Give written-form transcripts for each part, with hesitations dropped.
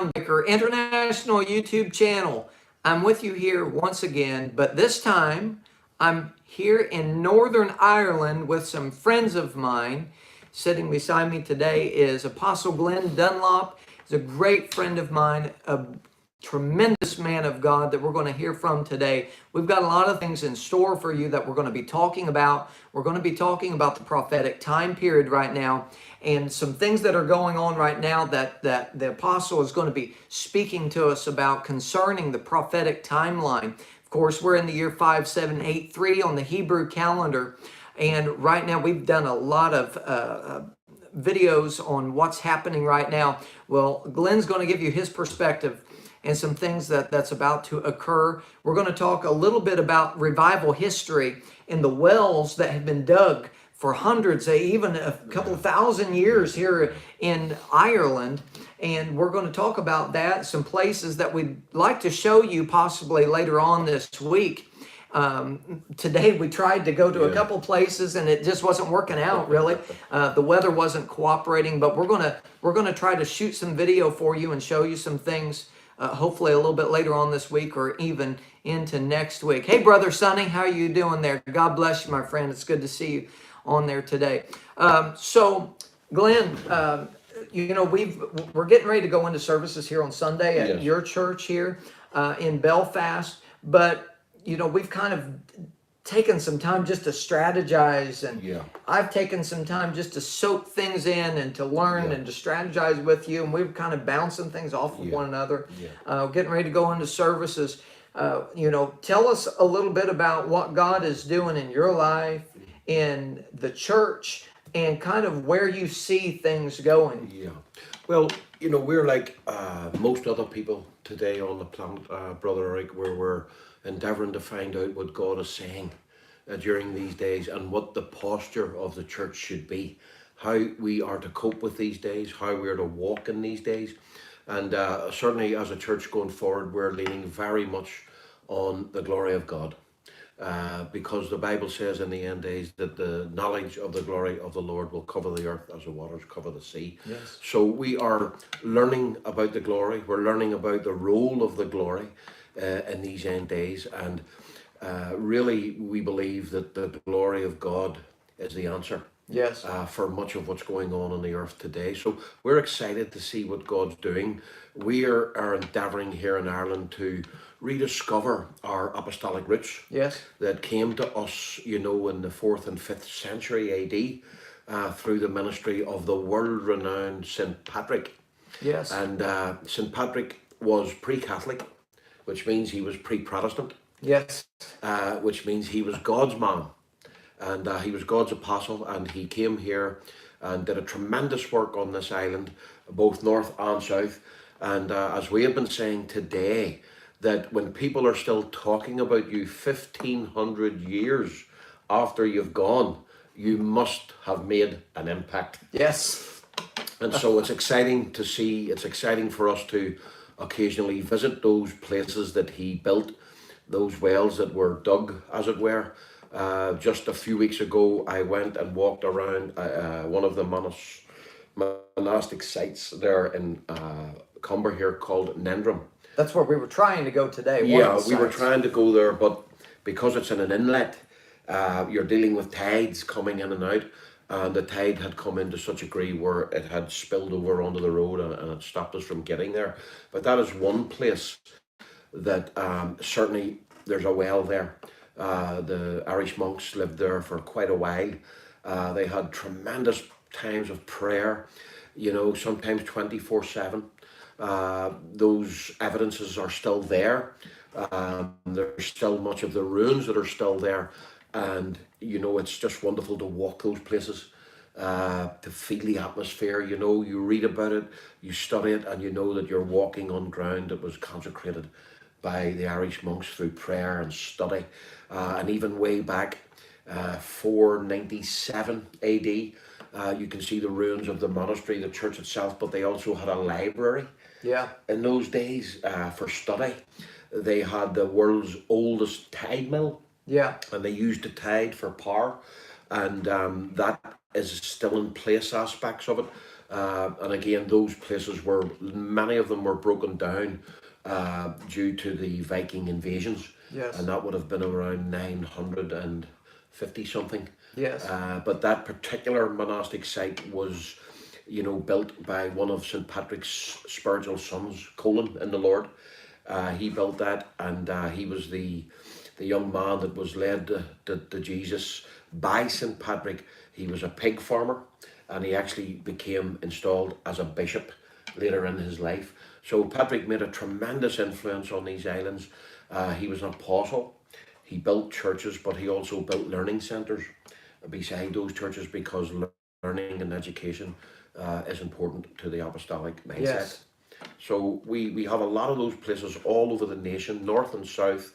Groundbreaker International YouTube channel. I'm with you here once again, but this time I'm here in Northern Ireland with some friends of mine. Sitting beside me today is Apostle Glenn Dunlop. He's a great friend of mine, a tremendous man of God that we're going to hear from today. We've got a lot of things in store for you that we're going to be talking about. We're going to be talking about the prophetic time period right now and some things that are going on right now that the apostle is going to be speaking to us about concerning the prophetic timeline. Of course, we're in the year 5783 on the Hebrew calendar, and right now we've done a lot of videos on what's happening right now. Well, Glenn's going to give you his perspective and some things that's about to occur. We're going to talk a little bit about revival history and the wells that have been dug for hundreds, even a couple of thousand years here in Ireland. And we're going to talk about that, some places that we'd like to show you possibly later on this week. Today we tried to go to a couple places and it just wasn't working out really. The weather wasn't cooperating, but we're gonna try to shoot some video for you and show you some things. Hopefully a little bit later on this week or even into next week. Hey, Brother Sonny, how are you doing there? God bless you, my friend. It's good to see you on there today. So, Glenn, we're getting ready to go into services here on Sunday at your church here in Belfast, but we've kind of taken some time just to strategize, and I've taken some time just to soak things in and to learn and to strategize with you, and we're kind of bouncing things off of one another. Getting ready to go into services. Tell us a little bit about what God is doing in your life, in the church, and kind of where you see things going. Well, we're like most other people today on the planet, Brother Eric, where we're endeavoring to find out what God is saying during these days and what the posture of the church should be, how we are to cope with these days, how we are to walk in these days. And certainly as a church going forward, we're leaning very much on the glory of God, because the Bible says in the end days that the knowledge of the glory of the Lord will cover the earth as the waters cover the sea. So we are learning about the glory. We're learning about the role of the glory in these end days, and really we believe that the glory of God is the answer for much of what's going on the earth today. So we're excited to see what God's doing. We are endeavouring here in Ireland to rediscover our apostolic roots that came to us, in the 4th and 5th century AD through the ministry of the world-renowned St. Patrick. And St. Patrick was pre-Catholic, which means he was pre-Protestant. Which means he was God's man, and he was God's apostle, and he came here and did a tremendous work on this island, both north and south. And as we have been saying today, that when people are still talking about you 1,500 years after you've gone, you must have made an impact. And so it's exciting to see, it's exciting for us to occasionally visit those places that he built, those wells that were dug, as it were. Just a few weeks ago, I went and walked around one of the monastic sites there in Cumber here called Nendrum. That's where we were trying to go today. We were trying to go there, but because it's in an inlet, you're dealing with tides coming in and out. And the tide had come in to such a degree where it had spilled over onto the road and it stopped us from getting there. But that is one place that certainly there's a well there. The Irish monks lived there for quite a while. They had tremendous times of prayer, sometimes 24/7. Those evidences are still there. There's still much of the ruins that are still there. And it's just wonderful to walk those places, to feel the atmosphere. You read about it, you study it, and you know that you're walking on ground that was consecrated by the Irish monks through prayer and study. And even way back 497 AD, you can see the ruins of the monastery, the church itself, but they also had a library in those days for study. They had the world's oldest tide mill. And they used the tide for power, and that is still in place, aspects of it. And again, those places were, many of them were broken down due to the Viking invasions. Yes. And that would have been around 950 something. Yes. But that particular monastic site was, built by one of St. Patrick's spiritual sons, Colin in the Lord. He built that, and he was the young man that was led to Jesus by St. Patrick. He was a pig farmer, and he actually became installed as a bishop later in his life. So Patrick made a tremendous influence on these islands. He was an apostle. He built churches, but he also built learning centres beside those churches, because learning and education is important to the apostolic mindset. Yes. So we have a lot of those places all over the nation, north and south,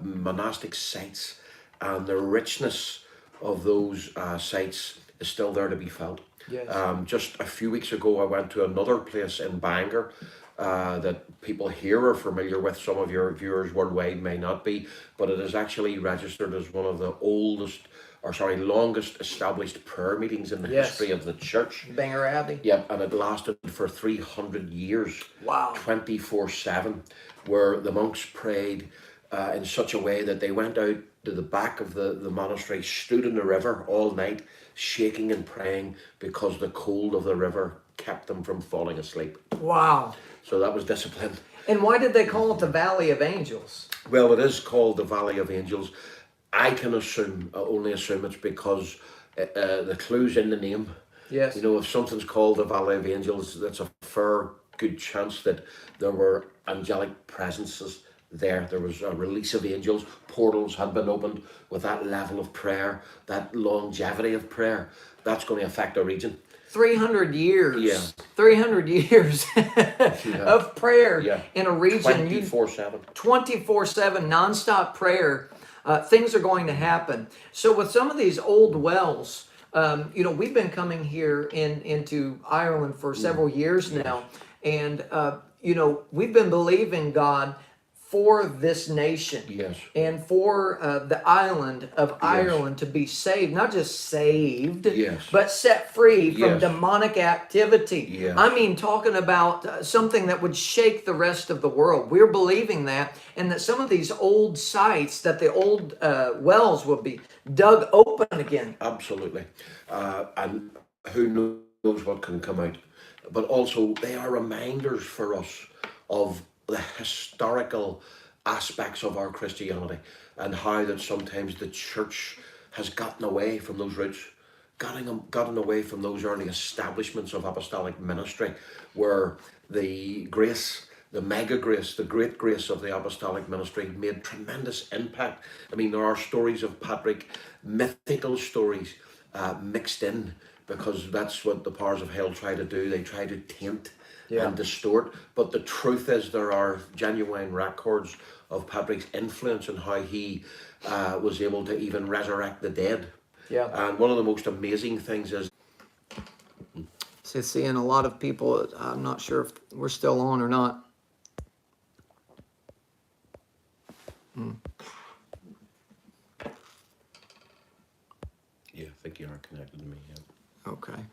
monastic sites, and the richness of those sites is still there to be felt. Yes. Just a few weeks ago, I went to another place in Bangor that people here are familiar with. Some of your viewers worldwide may not be, but it is actually registered as one of the longest established prayer meetings in the history of the church. Bangor Abbey. Yep, and it lasted for 300 years. Wow. 24/7, where the monks prayed in such a way that they went out to the back of the monastery, stood in the river all night, shaking and praying, because the cold of the river kept them from falling asleep. Wow. So that was discipline. And why did they call it the Valley of Angels? Well, it is called the Valley of Angels. I can only assume it's because the clue's in the name. Yes. If something's called the Valley of Angels, that's a fair good chance that there were angelic presences there. There was a release of angels. Portals had been opened with that level of prayer, that longevity of prayer. That's going to affect the region. 300 years. Yeah. 300 years of prayer in a region. 24/7. 24/7 nonstop prayer. Things are going to happen. So with some of these old wells, we've been coming here into Ireland for several years now, and we've been believing God for this nation, Yes. and for the island of Ireland to be saved, not just saved, but set free from demonic activity. Yes. I mean, talking about something that would shake the rest of the world. We're believing that, and that some of these old sites, that the old wells will be dug open again. Absolutely. And who knows what can come out. But also, they are reminders for us of the historical aspects of our Christianity, and how that sometimes the church has gotten away from those roots, gotten away from those early establishments of apostolic ministry, where the grace, the mega grace, the great grace of the apostolic ministry made tremendous impact. I mean, there are stories of Patrick, mythical stories mixed in, because that's what the powers of hell try to do. They try to taint and distort. But the truth is, there are genuine records of Patrick's influence and how he was able to even resurrect the dead. Yeah. And one of the most amazing things is... So seeing a lot of people, I'm not sure if we're still on or not. Yeah, I think you are connected to me, yeah. Okay.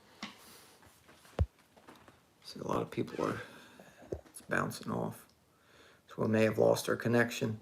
See, a lot of people it's bouncing off. So we may have lost our connection.